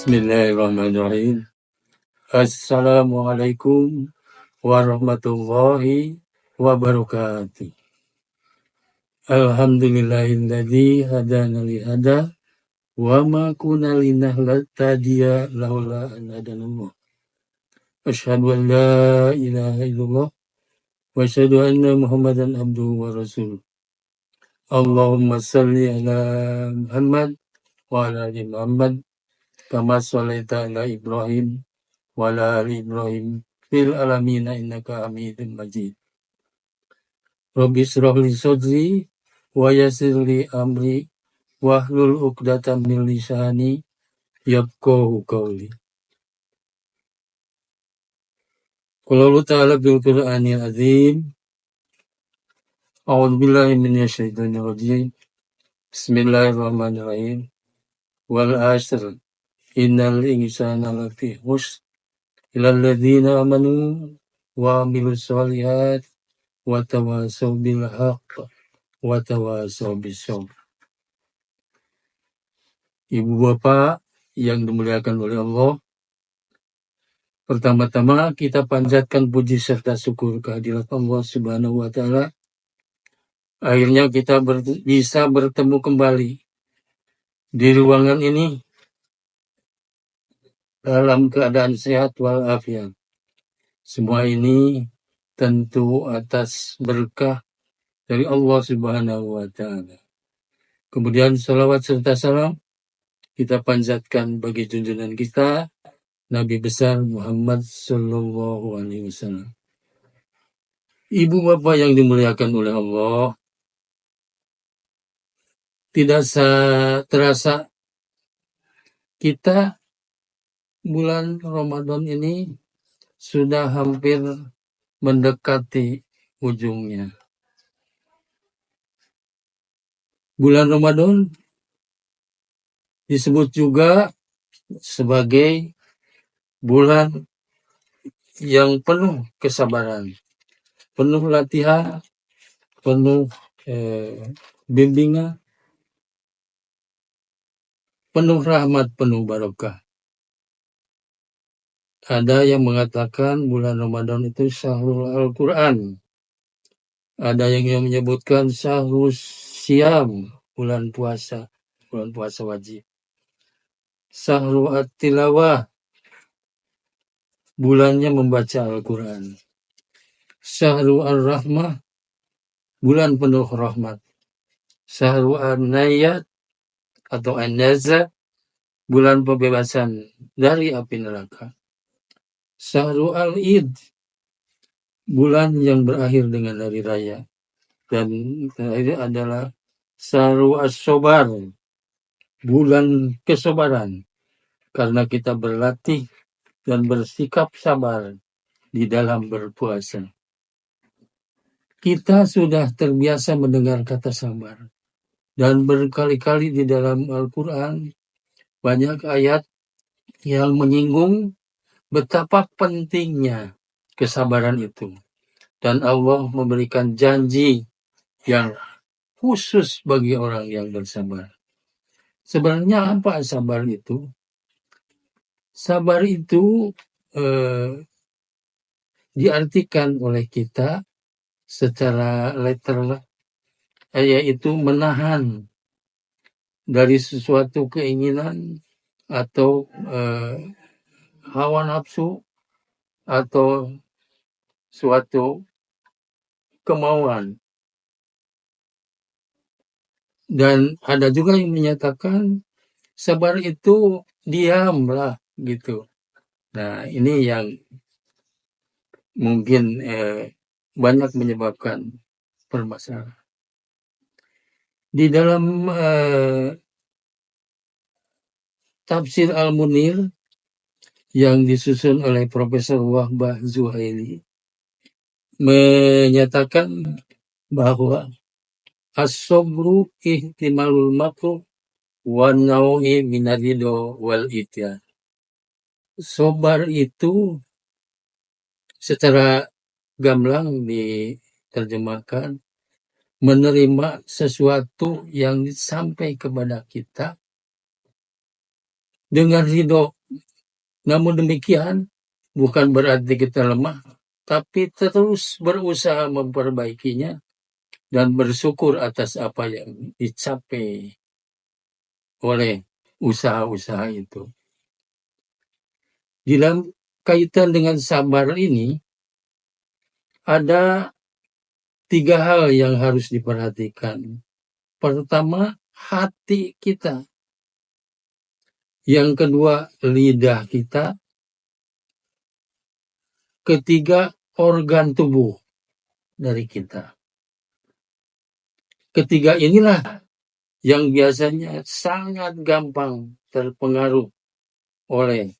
Bismillahirrahmanirrahim. Assalamualaikum warahmatullahi wabarakatuh. Alhamdulillahilladzi hadana li hada wa ma kunna linahtadiya laula an hadanallah. Asyhadu an la ilaha illallah wa asyhadu anna Muhammadan abduhu wa rasuluh. Allahumma shalli ala Muhammad wa ala ali Muhammad kama shallaita ala Ibrahim wa ala ali Ibrahim fil alamin innaka Hamidum Majid. Rabbi shrah li sadri wa yassir li amri wahlul 'uqdatam min lisani yafqahu qawli. Qala Allah ta'ala bil Qur'anil azim. A'udzu billahi minasy syaithanir rajim. Bismillahirrahmanirrahim. Wal 'ashr innal insana lafi khusr illal ladzina amanu wa 'amilus shalihat wa tawassaw bil haqq wa tawassaw bis sabr. Ibu bapak yang dimuliakan oleh Allah, pertama-tama kita panjatkan puji serta syukur kehadirat Allah Subhanahu wa taala. Akhirnya kita bisa bertemu kembali di ruangan ini dalam keadaan sehat walafiat. Semua ini tentu atas berkah dari Allah Subhanahu wa taala. Kemudian salawat serta salam kita panjatkan bagi junjungan kita Nabi besar Muhammad sallallahu alaihi wasallam. Ibu bapak yang dimuliakan oleh Allah, tidak terasa kita bulan Ramadan ini sudah hampir mendekati ujungnya. Bulan Ramadan disebut juga sebagai bulan yang penuh kesabaran, penuh latihan, penuh bimbingan, penuh rahmat, penuh barokah. Ada yang mengatakan bulan Ramadan itu syahrul Al-Quran. Ada yang menyebutkan syahrul Syam, bulan puasa wajib. Syahrul At-Tilawah, bulannya membaca Al-Quran. Syahrul Ar-Rahmah, bulan penuh rahmat. Syahrul An-Nayyat atau An-Naza, bulan pembebasan dari api neraka. Syahrul Al-Id, bulan yang berakhir dengan hari raya. Dan terakhir adalah Syahrul As-Sobar, bulan kesabaran. Karena kita berlatih dan bersikap sabar di dalam berpuasa. Kita sudah terbiasa mendengar kata sabar. Dan berkali-kali di dalam Al-Quran banyak ayat yang menyinggung betapa pentingnya kesabaran itu. Dan Allah memberikan janji yang khusus bagi orang yang bersabar. Sebenarnya apa sabar itu? Sabar itu diartikan oleh kita secara literal, yaitu menahan dari sesuatu keinginan atau hawa nafsu atau suatu kemauan. Dan ada juga yang menyatakan sabar itu diamlah gitu. Nah, ini yang mungkin banyak menyebabkan permasalahan. Di dalam Tafsir Al-Munir yang disusun oleh Profesor Wahbah Zuhaili menyatakan bahwa as-sabru ihtimalul makruh wa nau'i minarido wal ityan. Sabar itu secara gamblang diterjemahkan menerima sesuatu yang sampai kepada kita dengan ridho. Namun demikian, bukan berarti kita lemah, tapi terus berusaha memperbaikinya dan bersyukur atas apa yang dicapai oleh usaha-usaha itu. Di dalam kaitan dengan sabar ini, ada 3 hal yang harus diperhatikan. Pertama, hati kita. Yang kedua, lidah kita. Ketiga, organ tubuh dari kita. Ketiga inilah yang biasanya sangat gampang terpengaruh oleh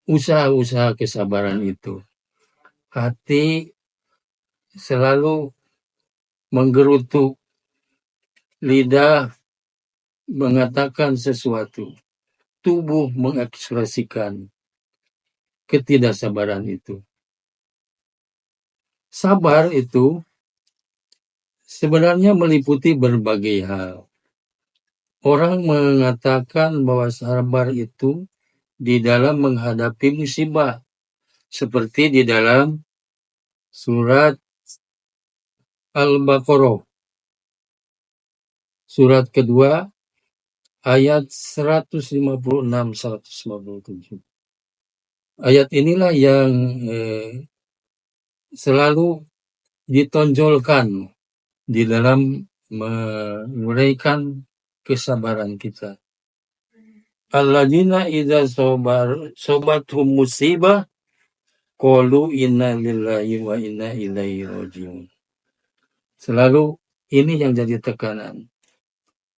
usaha-usaha kesabaran itu. Hati selalu menggerutu, lidah mengatakan sesuatu, tubuh mengekspresikan ketidaksabaran itu. Sabar itu sebenarnya meliputi berbagai hal. Orang mengatakan bahwa sabar itu di dalam menghadapi musibah, seperti di dalam surat Al-Baqarah, surat kedua, ayat 156-157. Ayat inilah yang selalu ditonjolkan di dalam menguraikan kesabaran kita. Alladzina idza sobathum musibah qalu inna lillahi wa inna ilaihi rajiun. Selalu ini yang jadi tekanan.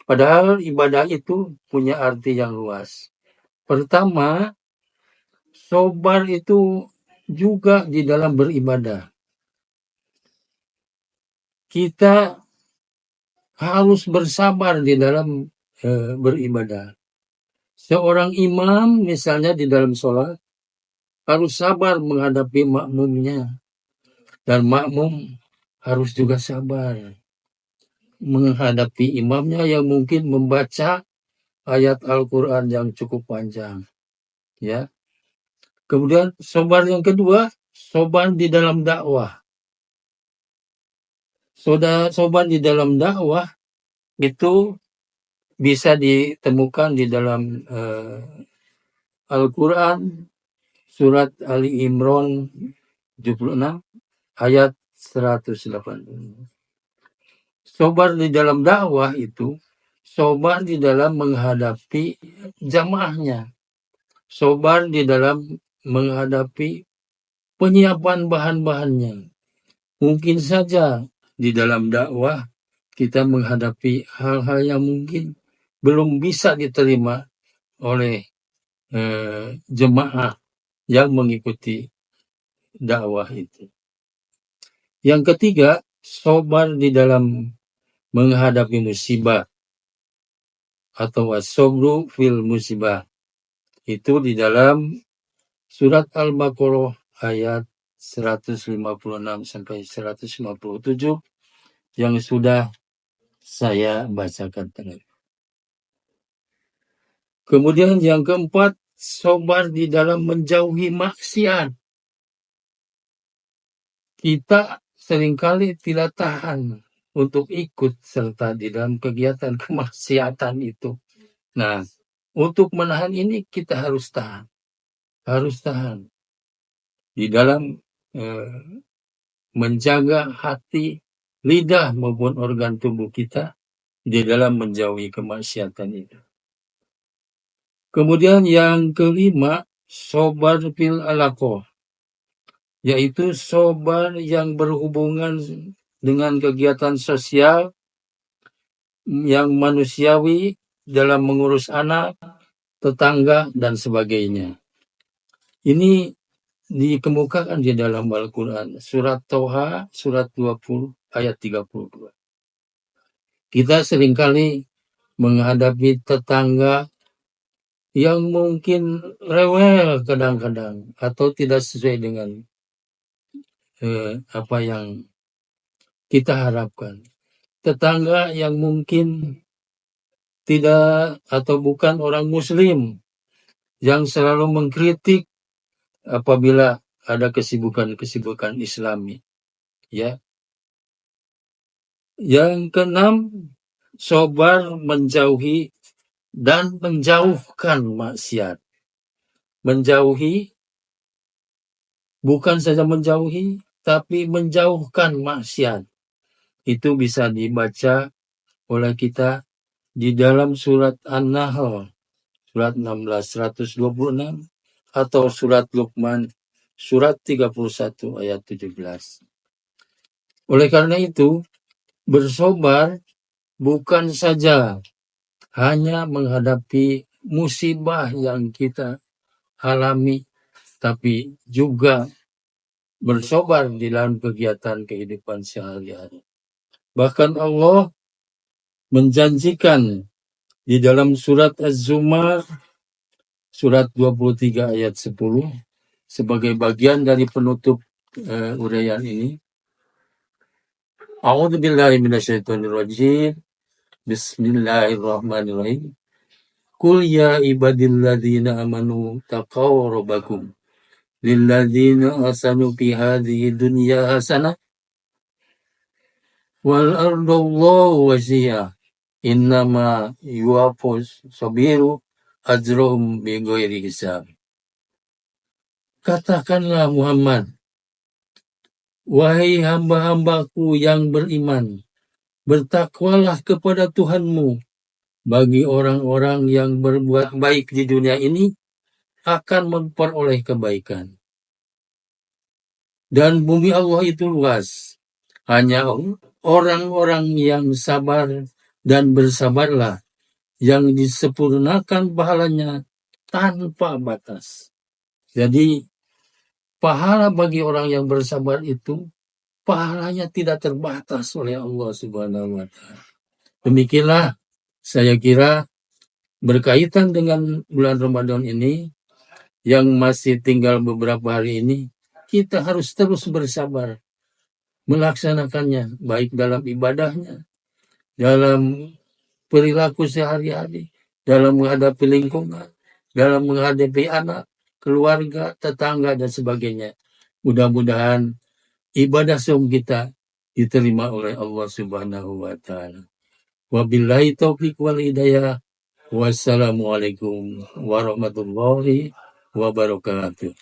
Padahal ibadah itu punya arti yang luas. Pertama, sabar itu juga di dalam beribadah. Kita harus bersabar di dalam beribadah. Seorang imam misalnya di dalam sholat harus sabar menghadapi makmumnya. Dan makmum harus juga sabar menghadapi imamnya yang mungkin membaca ayat Al-Quran yang cukup panjang. Ya. Kemudian sabar yang kedua, sabar di dalam dakwah. Sabar di dalam dakwah itu bisa ditemukan di dalam Al-Quran surat Ali Imran 76 ayat 180. Sabar di dalam dakwah itu sabar di dalam menghadapi jamaahnya. Sabar di dalam menghadapi penyiapan bahan-bahannya. Mungkin saja di dalam dakwah kita menghadapi hal-hal yang mungkin belum bisa diterima oleh jemaah yang mengikuti dakwah itu. Yang ketiga, sabar di dalam menghadapi musibah atau as-sabru fil musibah. Itu di dalam surat Al-Baqarah ayat 156 sampai 157 yang sudah saya bacakan tadi. Kemudian yang keempat, sabar di dalam menjauhi maksiat. Kita seringkali tidak tahan untuk ikut serta di dalam kegiatan kemaksiatan itu. Nah, untuk menahan ini kita harus tahan. Harus tahan. Di dalam menjaga hati, lidah maupun organ tubuh kita di dalam menjauhi kemaksiatan itu. Kemudian yang kelima, sabar fil alaqah, yaitu sabar yang berhubungan dengan kegiatan sosial yang manusiawi dalam mengurus anak, tetangga, dan sebagainya. Ini dikemukakan di dalam Al-Quran. Surat Toha, surat 20, ayat 32. Kita seringkali menghadapi tetangga yang mungkin rewel kadang-kadang atau tidak sesuai dengan apa yang kita harapkan. Tetangga yang mungkin tidak atau bukan orang muslim yang selalu mengkritik apabila ada kesibukan-kesibukan Islami, ya. Yang keenam, sabar menjauhi dan menjauhkan maksiat. Menjauhi, bukan saja menjauhi, tapi menjauhkan maksiat. Itu bisa dibaca oleh kita di dalam surat An-Nahl, surat 16, 126, atau surat Luqman, surat 31 ayat 17. Oleh karena itu, bersabar bukan saja hanya menghadapi musibah yang kita alami, tapi juga bersabar di dalam kegiatan kehidupan sehari-hari. Bahkan Allah menjanjikan di dalam surat Az-Zumar, surat 23 ayat 10, sebagai bagian dari penutup uraian ini. A'udzubillahi minasyaitonirrajim. Bismillahirrahmanirrahim. Qul ya ibadilladzina amanu taqaw rabbakum lilladzina ahsanu fi hadhihi dunya hasanah wal ardallahu wasi'ah innama yuwaffas sabiru ajrahum bighairi hisab. Katakanlah Muhammad, wahai hamba-hambaku yang beriman, bertakwalah kepada Tuhanmu. Bagi orang-orang yang berbuat baik di dunia ini akan memperoleh kebaikan. Dan bumi Allah itu luas. Hanya orang-orang yang sabar dan bersabarlah yang disempurnakan pahalanya tanpa batas. Jadi pahala bagi orang yang bersabar itu pahalanya tidak terbatas oleh Allah Subhanahu wa Ta'ala. Demikianlah saya kira berkaitan dengan bulan Ramadan ini yang masih tinggal beberapa hari ini, kita harus terus bersabar melaksanakannya, baik dalam ibadahnya, dalam perilaku sehari-hari, dalam menghadapi lingkungan, dalam menghadapi anak, keluarga, tetangga, dan sebagainya. Mudah-mudahan ibadah saum kita diterima oleh Allah Subhanahu wa Ta'ala. Wabillahi taufiq wal hidayah. Wassalamualaikum warahmatullahi wabarakatuh.